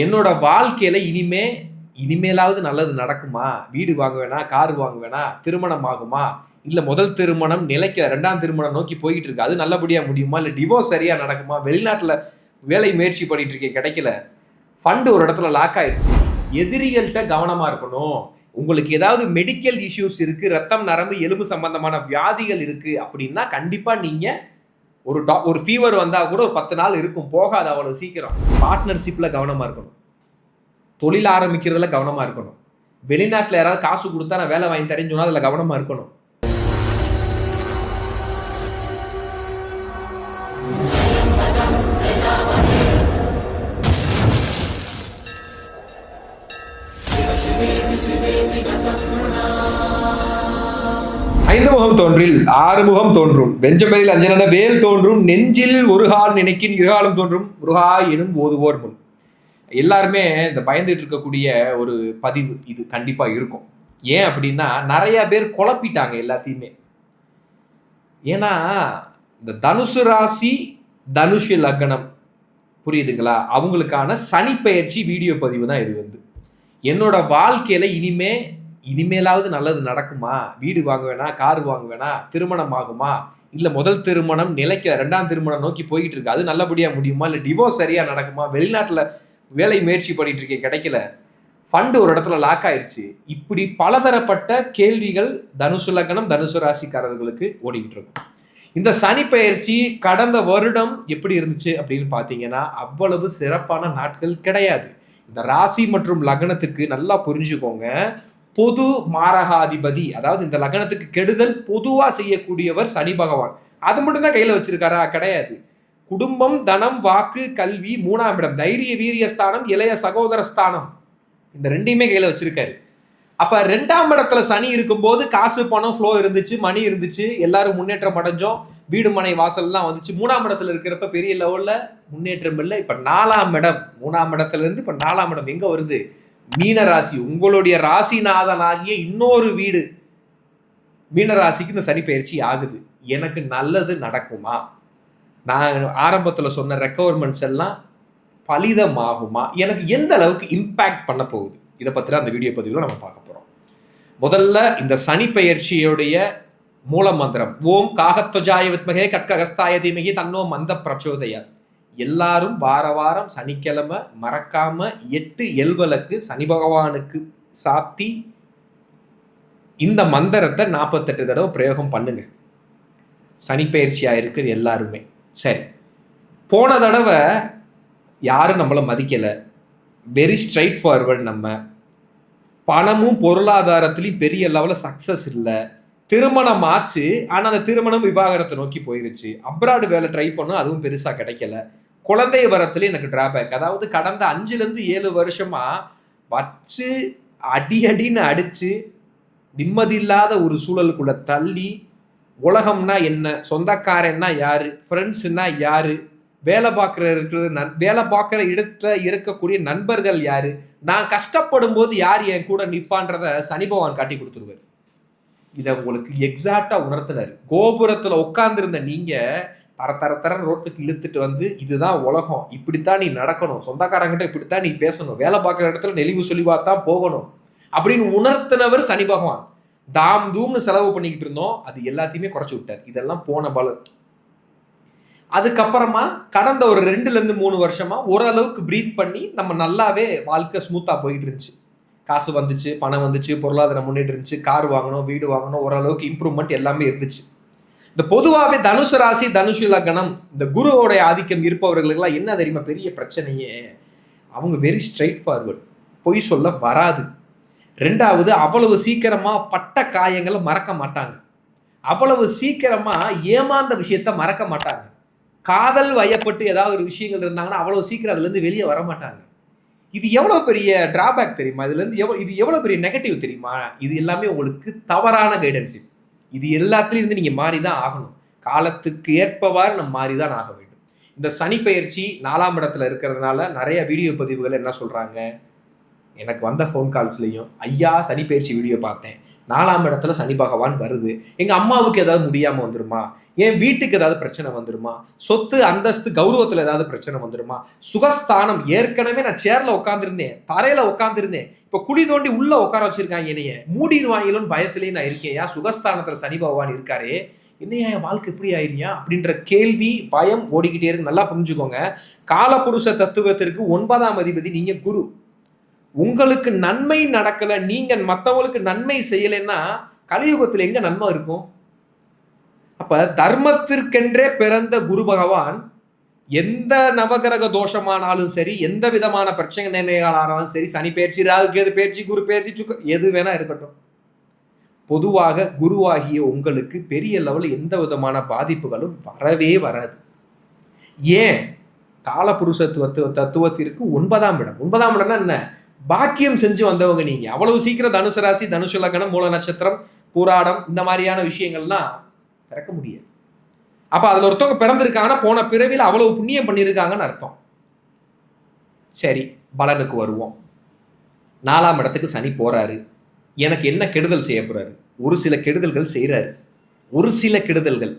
என்னோட வாழ்க்கையில இனிமேலாவது நல்லது நடக்குமா? வீடு வாங்குவேனா? கார் வாங்குவேனா? திருமணம் ஆகுமா? இல்ல முதல் திருமணம் நிலைக்கல. 2ஆம் திருமணம் நோக்கி போயிட்டு இருக்கு. அது நல்லபடியா முடியுமா? இல்ல டிவோர்ஸ் சரியா நடக்குமா? வெளிநாட்டுல வேலை முயற்சி பண்ணிட்டு இருக்கேன் கிடைக்கல. ஃபண்ட் ஒரு இடத்துல லாக் ஆயிருச்சு. எதிரிகள்ட்ட கவனமா இருக்கணும். உங்களுக்கு ஏதாவது மெடிக்கல் இஷ்யூஸ் இருக்கு, ரத்தம், நரம்பு, எலும்பு சம்பந்தமான வியாதிகள் இருக்கு அப்படின்னா கண்டிப்பா நீங்க ஒரு ஃபீவர் வந்தா கூட ஒரு 10 நாள் இருக்கும். போகாது அவ்வளவு சீக்கிரம். பார்ட்னர்ஷிப்ல கவனமா இருக்கணும். தொழில் ஆரம்பிக்கிறதுல கவனமா இருக்கணும். வெளிநாட்டுல யாராவது காசு கொடுத்தா நான் வேலை வாங்கி தரேன்னு சொன்னா அதுல கவனமா இருக்கணும். ஐந்து முகம் தோன்றில் ஆறு முகம் தோன்றும் வெஞ்சமதில் அஞ்சன வேல் தோன்றும் நெஞ்சில் ஒருகால் நினைக்கின் இருகாலும் தோன்றும் முருகா எனும் ஓதுவோர் முன். எல்லாருமே இந்த பயந்துட்டு இருக்கக்கூடிய ஒரு பதிவு இது கண்டிப்பா இருக்கும். ஏன் அப்படின்னா நிறைய பேர் குழப்பிட்டாங்க எல்லாத்தையுமே. ஏன்னா இந்த தனுசு ராசி தனுஷு லக்னம் புரியுதுங்களா, அவங்களுக்கான சனி பெயர்ச்சி வீடியோ பதிவு தான் இது. என்னோட வாழ்க்கையில இனிமேலாவது நல்லது நடக்குமா? வீடு வாங்குவேனா? கார் வாங்குவேனா? திருமணம் ஆகுமா? இல்ல முதல் திருமணம் நிலைக்கல. 2ஆம் திருமணம் நோக்கி போயிட்டு இருக்கு. அது நல்லபடியா முடியுமா? இல்ல டிவோர்ஸ் சரியா நடக்குமா? வெளிநாட்டுல வேலை முயற்சி பண்ணிட்டு இருக்கேன் கிடைக்கல. ஃபண்ட் ஒரு இடத்துல லாக் ஆயிருச்சு. இப்படி பலதரப்பட்ட கேள்விகள் தனுசு லக்னம் தனுசு ராசிக்காரர்களுக்கு ஓடிக்கிட்டு இருக்கும். இந்த சனி பெயர்ச்சி கடந்த வருடம் எப்படி இருந்துச்சு அப்படின்னு பாத்தீங்கன்னா அவ்வளவு சிறப்பான நாட்கள் கிடையாது. இந்த ராசி மற்றும் லக்னத்துக்கு நல்லா புரிஞ்சுக்கோங்க. பொது மாரகாதிபதி, அதாவது இந்த லக்னத்துக்கு கெடுதல் பொதுவா செய்யக்கூடியவர் சனி பகவான். அது மட்டும் தான் கையில வச்சிருக்காரா? கிடையாது. குடும்பம், தனம், வாக்கு, கல்வி, 3ஆம் இடம், தைரிய வீரிய ஸ்தானம், இளைய சகோதர ஸ்தானம், இந்த ரெண்டையுமே கையில வச்சிருக்காரு. அப்ப 2ஆம் இடத்துல சனி இருக்கும்போது காசு பணம் ஃப்ளோ இருந்துச்சு, மணி இருந்துச்சு, எல்லாரும் முன்னேற்றம் அடைஞ்சோம், வீடு மனை வாசல்லாம் வந்துச்சு. 3ஆம் இடத்துல இருக்கிறப்ப பெரிய லெவல்ல முன்னேற்றம் இல்லை. இப்ப 4ஆம் இடம், 3ஆம் இடத்துல இருந்து இப்ப 4ஆம் இடம் எங்க வருது? மீனராசி, உங்களுடைய ராசிநாதனாகிய இன்னொரு வீடு மீனராசிக்கு இந்த சனி பயிற்சி ஆகுது. எனக்கு நல்லது நடக்குமா? நான் ஆரம்பத்தில் சொன்ன ரெக்கவர்மெண்ட்ஸ் எல்லாம் பலிதமாகுமா? எனக்கு எந்த அளவுக்கு இம்பாக்ட் பண்ண போகுது? இதை பற்றி அந்த வீடியோ பதிவில் நம்ம பார்க்க போகிறோம். முதல்ல இந்த சனி பெயர்ச்சியுடைய மூல மந்திரம் ஓம் காகத்வஜாய வித்மகே கட்ககஸ்தாய தீமகி தன்னோ மந்த பிரச்சோதயாத். எல்லாரும் வாரம் சனிக்கிழமை மறக்காம 8 எல்வலுக்கு சனி பகவானுக்கு சாத்தி இந்த மந்திரத்தை 48 தடவை பிரயோகம் பண்ணுங்க. சனி பயிற்சியா இருக்கிற எல்லாருமே சரி. போன தடவை யாரும் நம்மளை மதிக்கலை, வெரி ஸ்ட்ரைட் ஃபார்வர்ட். நம்ம பணமும் பொருளாதாரத்திலையும் பெரிய லெவலில் சக்ஸஸ் இல்லை. திருமணம் ஆச்சு, ஆனால் அந்த திருமணம் விவாகரத்தை நோக்கி போயிருச்சு. அப்ராடு வேலை ட்ரை பண்ணும், அதுவும் பெருசாக கிடைக்கல. குழந்தை வரத்துல எனக்கு டிராபேக், அதாவது கடந்த 5லேருந்து 7 வருஷமா வச்சு அடின்னு அடிச்சு நிம்மதி இல்லாத ஒரு சூழலுக்குள்ள தள்ளி, உலகம்னா என்ன, சொந்தக்காரன்னா யாரு, ஃப்ரெண்ட்ஸ்னா யாரு, வேலை பார்க்குற இடத்துல இருக்கக்கூடிய நண்பர்கள் யாரு, நான் கஷ்டப்படும் போது யார் என் கூட நிற்பான்றத சனி பகவான் காட்டி கொடுத்துருவார். இதை உங்களுக்கு எக்ஸாக்டா உணர்த்தினார். கோபுரத்துல உட்கார்ந்துருந்த நீங்க தர ரோட்டுக்கு இழுத்துட்டு வந்து இதுதான் உலகம், இப்படித்தான் நீ நடக்கணும், சொந்தக்காரங்கிட்ட இப்படித்தான் நீ பேசணும், வேலை பார்க்குற இடத்துல நெளிவு சொல்லிவாத்தான் போகணும் அப்படின்னு உணர்த்தினவர் சனி பகவான். தாம் தூம்னு செலவு பண்ணிக்கிட்டு இருந்தோம், அது எல்லாத்தையுமே குறைச்சி விட்டார். இதெல்லாம் போன பலன். அதுக்கப்புறமா கடந்த ஒரு 2லேருந்து 3 வருஷமா ஓரளவுக்கு பிரீத் பண்ணி நம்ம நல்லாவே வாழ்க்கை ஸ்மூத்தா போயிட்டு இருந்துச்சு. காசு வந்துச்சு, பணம் வந்துச்சு, பொருளாதாரம் முன்னேற்றம் இருந்துச்சு, கார் வாங்கணும், வீடு வாங்கணும், ஓரளவுக்கு இம்ப்ரூவ்மெண்ட் எல்லாமே இருந்துச்சு. இந்த பொதுவாகவே தனுசு ராசி தனுசு லக்னம் இந்த குருவோடைய ஆதிக்கம் இருப்பவர்களுக்கெல்லாம் என்ன தெரியுமா பெரிய பிரச்சனையே? அவங்க வெரி ஸ்ட்ரைட் ஃபார்வர்ட், பொய் சொல்ல வராது. 2வது, அவ்வளவு சீக்கிரமா பட்ட காயங்களை மறக்க மாட்டாங்க. அவ்வளவு சீக்கிரமா ஏமாந்த விஷயத்த மறக்க மாட்டாங்க. காதல் வயப்பட்டு ஏதாவது ஒரு விஷயங்கள் இருந்தாங்கன்னா அவ்வளவு சீக்கிரம் அதுல இருந்து வெளியே வர மாட்டாங்க. இது எவ்வளவு பெரிய டிராபேக் தெரியுமா? இதுல இருந்து இது எவ்வளவு பெரிய நெகட்டிவ் தெரியுமா? இது எல்லாமே உங்களுக்கு தவறான கைடன்ஸ். இது எல்லாத்துலயும் இருந்து நீங்க மாறிதான் ஆகணும். காலத்துக்கு ஏற்பவாறு நம்ம மாறிதான் ஆக வேண்டும். இந்த சனி பெயர்ச்சி 4ஆம் இடத்துல இருக்கிறதுனால நிறைய வீடியோ பதிவுகள் என்ன சொல்றாங்க, எனக்கு வந்த ஃபோன் கால்ஸ்லையும் ஐயா சனி பெயர்ச்சி வீடியோ பார்த்தேன், 4ஆம் இடத்துல சனி பகவான் வருது, எங்க அம்மாவுக்கு ஏதாவது முடியாம வந்துருமா, என் வீட்டுக்கு ஏதாவது பிரச்சனை வந்துருமா? சொத்து அந்தஸ்து கௌரவத்துல ஏதாவது பிரச்சனை வந்துருமா? சுகஸ்தானம், ஏற்கனவே நான் சேர்ல உட்காந்துருந்தேன், தரையில உட்காந்துருந்தேன், இப்ப குழி தோண்டி உள்ள உட்கார வச்சிருக்காங்க, என்னைய மூடிடுவாங்களோன்னு பயத்திலேயே நான் இருக்கேன். ஏன் சுகஸ்தானத்துல சனி பகவான் இருக்காரு, என்னையா என் வாழ்க்கை எப்படி ஆயிருயா அப்படின்ற கேள்வி, பயம் ஓடிக்கிட்டே இருக்கு. நல்லா புரிஞ்சுக்கோங்க, காலபுருஷ தத்துவத்திற்கு 9ஆம் அதிபதி நீங்க குரு. உங்களுக்கு நன்மை நடக்கல, நீங்க மற்றவங்களுக்கு நன்மை செய்யலைன்னா கலியுகத்தில் எங்க நன்மை இருக்கும்? அப்ப தர்மத்திற்கென்றே பிறந்த குரு பகவான் எந்த நவகிரக தோஷமானாலும் சரி, எந்த விதமான பிரச்சனைகளானாலும் சரி, சனி பயிற்சி, ராகு கேது பயிற்சி, குரு பயிற்சி, எது வேணா இருக்கட்டும், பொதுவாக குருவாகிய உங்களுக்கு பெரிய லெவலில் எந்த விதமான பாதிப்புகளும் வரவே வராது. ஏன்? காலபுருஷத்துவ தத்துவத்திற்கு 9ஆம் இடம். 9ஆம் இடம்னா என்ன? பாக்கியம் செஞ்சு வந்தவங்க நீங்க. அவ்வளவு சீக்கிரம் தனுசு ராசி, தனுசு லக்னம், மூல நட்சத்திரம், பூராடம் இந்த மாதிரியான விஷயங்கள்லாம் பிறக்க முடியாது. அப்ப அதுல ஒருத்தவங்க பிறந்திருக்காங்கன்னா போன பிறவியில் அவ்வளவு புண்ணியம் பண்ணியிருக்காங்கன்னு அர்த்தம். சரி, பலனுக்கு வருவோம். 4ஆம் இடத்துக்கு சனி போறாரு. எனக்கு என்ன கெடுதல் செய்ய போறாரு? ஒரு சில கெடுதல்கள் செய்யறாரு. ஒரு சில கெடுதல்கள்.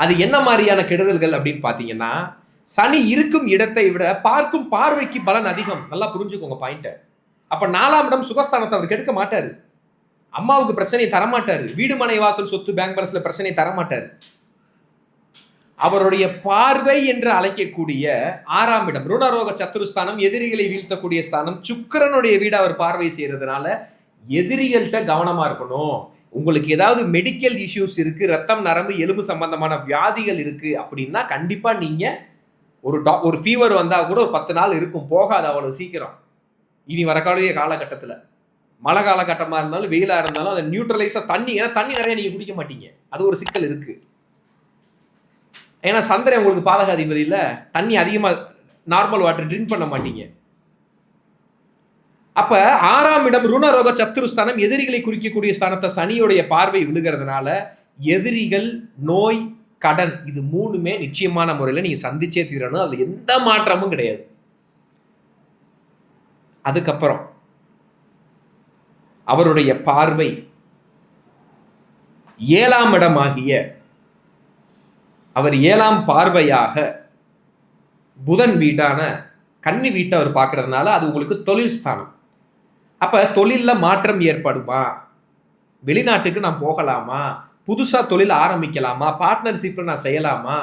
அது என்ன மாதிரியான கெடுதல்கள் அப்படின்னு பாத்தீங்கன்னா, சனி இருக்கும் இடத்தை விட பார்க்கும் பார்வைக்கு பலன் அதிகம். நல்லா புரிஞ்சுக்கோங்க பாயிண்ட. அப்ப 4ஆம் இடம் சுகஸ்தானத்தை அவர் கெடுக்க மாட்டாரு. அம்மாவுக்கு பிரச்சனையை தரமாட்டாரு. வீடு மனை வாசல் சொத்து பேங்க் பேலன்ஸ்ல பிரச்சனையை தரமாட்டாரு. அவருடைய பார்வை என்று அழைக்கக்கூடிய 6ஆம் இடம் ருணரோக சத்துருஸ்தானம், எதிரிகளை வீழ்த்தக்கூடிய ஸ்தானம், சுக்கிரனுடைய வீடு அவர் பார்வை செய்யறதுனால எதிரிகள்கிட்ட கவனமா இருக்கணும். உங்களுக்கு ஏதாவது மெடிக்கல் இஷ்யூஸ் இருக்கு, ரத்தம் நரம்பு எலும்பு சம்பந்தமான வியாதிகள் இருக்கு அப்படின்னா கண்டிப்பா நீங்க ஒரு ஃபீவர் வந்தா கூட ஒரு 10 நாள் இருக்கும், போகாது அவ்வளவு சீக்கிரம். இனி வரக்கூடிய காலகட்டத்தில் மழை காலகட்டமா இருந்தாலும் வெயிலா இருந்தாலும் அதை நியூட்ரலைஸா தண்ணி, ஏன்னா தண்ணி நிறைய நீங்க குடிக்க மாட்டீங்க, அது ஒரு சிக்கல் இருக்கு. ஏன்னா சந்திரன் உங்களுக்கு பாதக அதிபதி இல்ல, தண்ணி அதிகமா நார்மல் வாட்டர் ட்ரிங்க் பண்ண மாட்டீங்க. அப்ப 6ஆம் இடம் ருணரோக சத்துருஸ்தானம், எதிரிகளை குறிக்கக்கூடிய ஸ்தானத்தை சனியுடைய பார்வை விழுகிறதுனால எதிரிகள், நோய், கடன், இது 3மே நிச்சயமான முறையில் நீங்க சந்திச்சே தீரணும். அதுல எந்த மாற்றமும் கிடையாது. அதுக்கப்புறம் அவருடைய பார்வை 7ஆம் இடமாகிய, அவர் 7ஆம் பார்வையாக புதன் வீட்டான கன்னி வீட்டை அவர் பார்க்கறதுனால அது உங்களுக்கு தொழில் ஸ்தானம். அப்ப தொழில்ல மாற்றம் ஏற்படுமா? வெளிநாட்டுக்கு நான் போகலாமா? புதுசா தொழில் ஆரம்பிக்கலாமா? பார்ட்னர்ஷிப்ல நான் செய்யலாமா?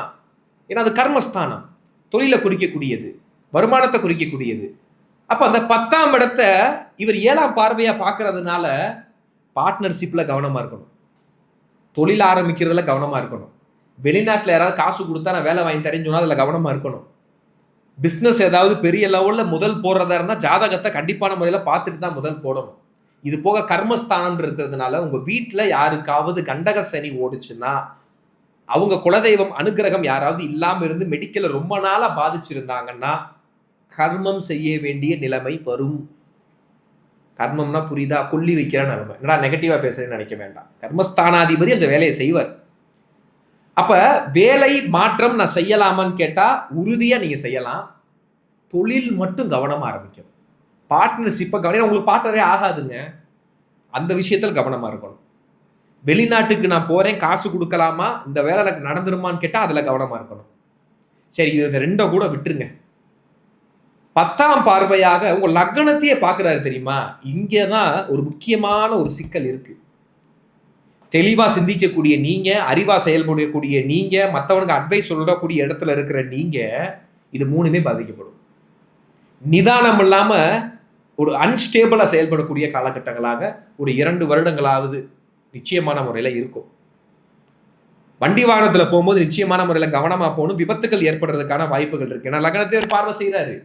ஏன்னா அது கர்மஸ்தானம், தொழிலை குறிக்கக்கூடியது, வருமானத்தை குறிக்கக்கூடியது. அப்ப அந்த 10ஆம் இடத்தை இவர் 7ஆம் பார்வையா பார்க்கறதுனால பார்ட்னர்ஷிப்ல கவனமா இருக்கணும், தொழில் ஆரம்பிக்கிறதுல கவனமா இருக்கணும், வெளிநாட்டில் யாராவது காசு கொடுத்தா நான் வேலை வாங்கி தரேன்னு சொன்னா அதுல கவனமா இருக்கணும், பிஸ்னஸ் ஏதாவது பெரிய லெவலில் முதல் போடுறதா இருந்தால் ஜாதகத்தை கண்டிப்பான முறையில் பார்த்துட்டு தான் முதல் போடணும். இது போக கர்மஸ்தானம் இருக்கிறதுனால உங்கள் வீட்டில் யாருக்காவது கண்டக சனி ஓடுச்சுன்னா, அவங்க குலதெய்வம் அனுகிரகம் யாராவது இல்லாமல் இருந்து மெடிக்கலில் ரொம்ப நாளாக பாதிச்சிருந்தாங்கன்னா கர்மம் செய்ய வேண்டிய நிலைமை வரும். கர்மம்னா புரியுதா? கொல்லி வைக்கிற நிலைமை. என்னடா நெகட்டிவாக பேசுறேன்னு நினைக்க வேண்டாம். கர்மஸ்தானாதிபதி அந்த வேலையை செய்வார். அப்ப வேலை மாற்றம் நான் செய்யலாமான்னு கேட்டா உறுதியா நீங்க செய்யலாம். தொழில் மட்டும் கவனமா ஆரம்பிக்கணும். பார்ட்னர்ஷிப்பை கவனம், உங்களுக்கு பார்ட்னரே ஆகாதுங்க, அந்த விஷயத்தில் கவனமா இருக்கணும். வெளிநாட்டுக்கு நான் போறேன், காசு கொடுக்கலாமா, இந்த வேலை எனக்கு நடந்துருமான்னு கேட்டா அதுல கவனமா இருக்கணும். சரி, இது ரெண்டை கூட விட்டுருங்க. 10ஆம் பார்வையாக உங்க லக்னத்தையே பார்க்கிறாரு தெரியுமா? இங்கதான் ஒரு முக்கியமான ஒரு சிக்கல் இருக்கு. தெளிவா சிந்திக்கக்கூடிய நீங்க, அறிவா செயல்படக்கூடிய நீங்க, மற்றவனுக்கு அட்வைஸ் சொல்லக்கூடிய இடத்துல இருக்கிற நீங்க, இது 3மே பாதிக்கப்படும். நிதானம் இல்லாம ஒரு அன்ஸ்டேபிளா செயல்படக்கூடிய காலகட்டங்களாக ஒரு 2 வருடங்களாவது நிச்சயமான முறையில இருக்கும். வண்டி வாகனத்துல போகும்போது நிச்சயமான முறையில கவனமா போகணும். விபத்துக்கள் ஏற்படுறதுக்கான வாய்ப்புகள் இருக்கு. ஏன்னா லக்னத்தை ஒரு பார்வை செய்யறாரு.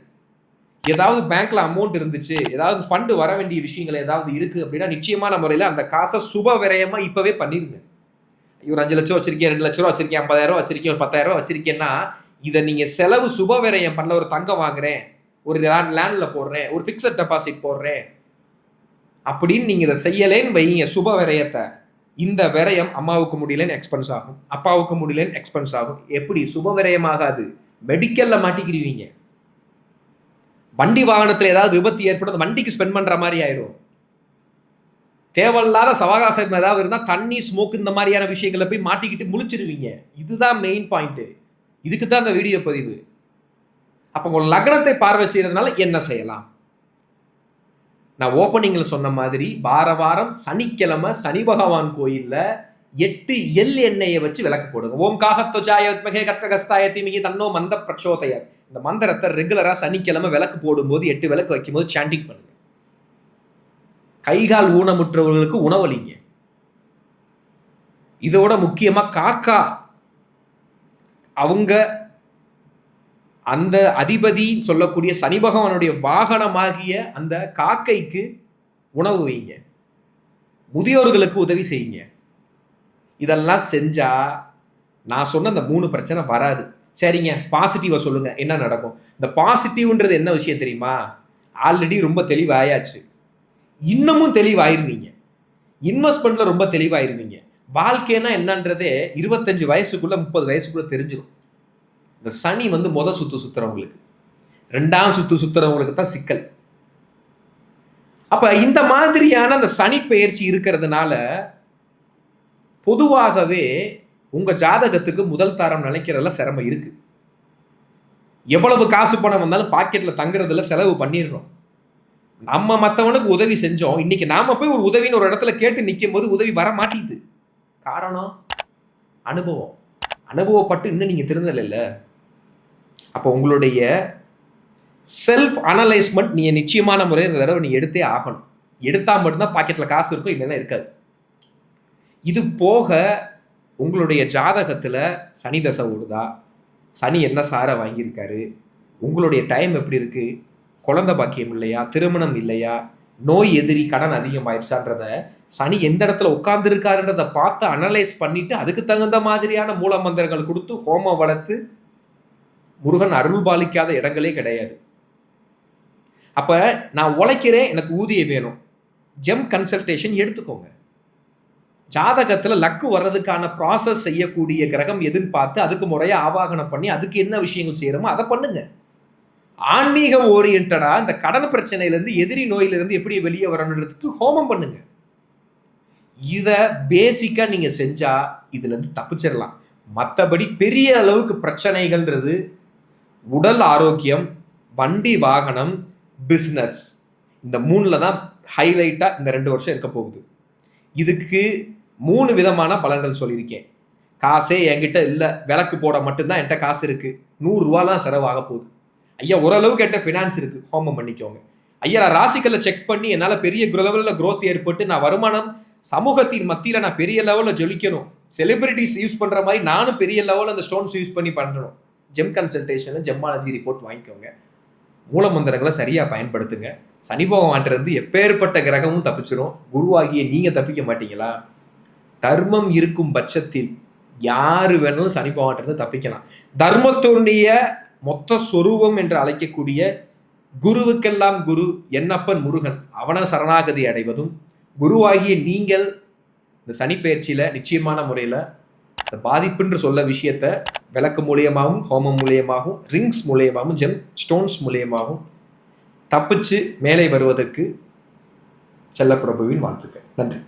ஏதாவது பேங்க்ல அமௌண்ட் இருந்துச்சு, ஏதாவது ஃபண்டு வர வேண்டிய விஷயங்கள் ஏதாவது இருக்கு அப்படின்னா நிச்சயமான முறையில் அந்த காசை சுப விரயமா இப்பவே பண்ணிருங்க. ஒரு 5 லட்சம் வச்சிருக்கேன், 2 லட்ச ரூபா வச்சிருக்கேன், 50,000 வச்சிருக்கேன், ஒரு 10,000 ரூபா வச்சிருக்கேன்னா இதை நீங்க செலவு சுப விரயம் பண்ணல. ஒரு தங்கம் வாங்குறேன், ஒரு லேண்ட்ல போடுறேன், ஒரு பிக்சட் டெபாசிட் போடுறேன் அப்படின்னு நீங்க இதை செய்யலேன்னு வைங்க சுப விரயத்தை. இந்த விரயம் அம்மாவுக்கு முடியலன்னு எக்ஸ்பென்ஸ் ஆகும், அப்பாவுக்கு முடியலன்னு எக்ஸ்பென்ஸ் ஆகும். எப்படி? சுப விரயம் ஆகாது, மெடிக்கல்ல மாட்டிக்கிறீங்க. வண்டி வாகனத்தில் ஏதாவது விபத்து ஏற்படும், வண்டிக்கு ஸ்பெண்ட் பண்ற மாதிரி ஆயிடும். தேவையில்லாத சவகாசம் ஏதாவது இருந்தால் தண்ணி ஸ்மோக் இந்த மாதிரியான விஷயங்களை போய் மாட்டிக்கிட்டு முழிச்சிருவீங்க. இதுதான் மெயின் பாயிண்ட்டு. இதுக்கு தான் இந்த வீடியோ பதிவு. அப்போ உங்கள் லக்னத்தை பார்வை செய்யறதுனால என்ன செய்யலாம்? நான் ஓப்பனிங்கில் சொன்ன மாதிரி வாரம் சனிக்கிழமை சனி பகவான் கோயிலில் 8 எள் எண்ணெயை வச்சு விளக்கு போடுங்க. ஓம் காகத்வஜாய வித்மகே கத்கஸ்தாய தீமகி தன்னோ மந்த பிரச்சோதய. இந்த மந்திரத்தை ரெகுலராக சனிக்கிழமை விளக்கு போடும்போது 8 விளக்கு வைக்கும்போது சாண்டிங் பண்ணுங்க. கைகால் ஊனமுற்றவர்களுக்கு உணவளிங்க. இதோட முக்கியமாக காக்கா, அவங்க அந்த அதிபதி சொல்லக்கூடிய சனி பகவானுடைய வாகனமாகிய அந்த காக்கைக்கு உணவு வைங்க. முதியோர்களுக்கு உதவி செய்யுங்க. இதெல்லாம் செஞ்சா நான் சொன்ன இந்த 3 பிரச்சனை வராது. சரிங்க, பாசிட்டிவா சொல்லுங்க, என்ன நடக்கும்? இந்த பாசிட்டிவ்ன்றது என்ன விஷயம் தெரியுமா? ஆல்ரெடி ரொம்ப தெளிவாயாச்சு, இன்னமும் தெளிவாயிருவீங்க. இன்வெஸ்ட்மெண்ட்ல ரொம்ப தெளிவாயிருவீங்க. வாழ்க்கைனா என்னன்றதே 25 வயசுக்குள்ள 30 வயசுக்குள்ள தெரிஞ்சிடும். இந்த சனி முத சுத்து சுத்துறவங்களுக்கு, 2ஆம் சுத்து சுத்துறவங்களுக்கு தான் சிக்கல். அப்ப இந்த மாதிரியான அந்த சனி பெயர்ச்சி இருக்கிறதுனால பொதுவாகவே உங்க ஜாதகத்துக்கு முதல் தாரம் நினைக்கிறதுல சிரமம் இருக்கு. எவ்வளவு காசு பணம் வந்தாலும் பாக்கெட்ல தங்குறதுல செலவு பண்ணிடுறோம். நம்ம மற்றவனுக்கு உதவி செஞ்சோம், இன்னைக்கு நாம போய் ஒரு உதவின்னு ஒரு இடத்துல கேட்டு நிற்கும் போது உதவி வர மாட்டேங்குது. காரணம் அனுபவம். அனுபவப்பட்டு இன்னும் நீங்க திருந்தல. அப்போ உங்களுடைய செல்ஃப் அனலைஸ்மெண்ட் நீங்க நிச்சயமான முறையில் இந்த தடவை நீங்க எடுத்தே ஆகணும். எடுத்தா மட்டும்தான் பாக்கெட்ல காசு இருக்கும், இல்லைன்னா இருக்காது. இது போக உங்களுடைய ஜாதகத்துல சனி தசை ஓடுதா, சனி என்ன சார வாங்கியிருக்காரு, உங்களுடைய டைம் எப்படி இருக்கு, குழந்தை பாக்கியம் இல்லையா, திருமணம் இல்லையா, நோய் எதிரி கடன் அதிகமாயிருச்சான்றத, சனி எந்த இடத்துல உட்கார்ந்துருக்காருன்றதை பார்த்து அனலைஸ் பண்ணிட்டு அதுக்கு தகுந்த மாதிரியான மூல மந்திரங்கள் கொடுத்து ஹோமம் வளர்த்து முருகன் அருள் பாலிக்காத இடங்களே கிடையாது. அப்ப நான் உழைக்கிறேன், எனக்கு ஊதியம் வேணும், ஜெம் கன்சல்டேஷன் எடுத்துக்கோங்க. ஜாதகத்துல லக்கு வர்றதுக்கான ப்ராசஸ் செய்யக்கூடிய கிரகம் எதுன்னு பார்த்து அதுக்கு முறையா ஆவாகனம் பண்ணி அதுக்கு என்ன விஷயங்கள் செய்யறோமோ அதை பண்ணுங்க. ஆன்மீகம் ஓரியன்டா இந்த கடன் பிரச்சனையிலேருந்து, எதிரி நோயிலிருந்து எப்படி வெளியே வரணுன்றதுக்கு ஹோமம் பண்ணுங்க. இதை பேசிக்கா நீங்க செஞ்சா இதுல இருந்து தப்பிச்சிடலாம். மற்றபடி பெரிய அளவுக்கு பிரச்சனைகள்ன்றது உடல் ஆரோக்கியம், வண்டி வாகனம், பிஸ்னஸ், இந்த 3ல தான் ஹைலைட்டா இந்த 2 வருஷம் இருக்க போகுது. இதுக்கு 3 விதமான பலன்கள் சொல்லியிருக்கேன். காசே என்கிட்ட இல்லை, விளக்கு போட மட்டும்தான் என்கிட்ட காசு இருக்கு, 100 ரூபா தான் செலவாக போகுது. ஐயா ஓரளவுக்கு என்கிட்ட ஃபினான்ஸ் இருக்கு, ஹோமம் பண்ணிக்கோங்க. ஐயா நான் ராசிக்கல்ல செக் பண்ணி என்னால் பெரிய லெவலில் க்ரோத் ஏற்பட்டு நான் வருமானம் சமூகத்தின் மத்தியில் நான் பெரிய லெவலில் ஜொலிக்கணும், செலிபிரிட்டிஸ் யூஸ் பண்ணுற மாதிரி நானும் பெரிய லெவலில் அந்த ஸ்டோன்ஸ் யூஸ் பண்ணி பண்ணணும். ஜெம் கன்சல்டேஷன், ஜெம்மாலஜி ரிப்போர்ட் வாங்கிக்கோங்க. மூலமந்திரங்களை சரியாக பயன்படுத்துங்க. சனி பகவான்கிட்ட எப்பேற்பட்ட கிரகமும் தப்பிச்சிடும். குருவாகிய நீங்க தப்பிக்க மாட்டீங்களா? தர்மம் இருக்கும் பட்சத்தில் யாரு வேணாலும் சனி பகவான்கிட்ட தப்பிக்கலாம். தர்மத்துடைய மொத்த சொரூபம் என்று அழைக்கக்கூடிய குருவுக்கெல்லாம் குரு என்னப்பன் முருகன், அவனை சரணாகதி அடைவதும், குருவாகிய நீங்கள் இந்த சனி பயிற்சியில நிச்சயமான முறையில் இந்த பாதிப்புன்ற சொல்ல விஷயத்த விளக்கு மூலியமாகவும், ஹோமம் மூலியமாகவும், ரிங்ஸ் மூலியமாகவும், ஜெம் ஸ்டோன்ஸ் மூலியமாகவும் தப்பிச்சு மேலே வருவதற்கு செல்லப்பிரபுவின் வாழ்த்துக்கள். நன்றி.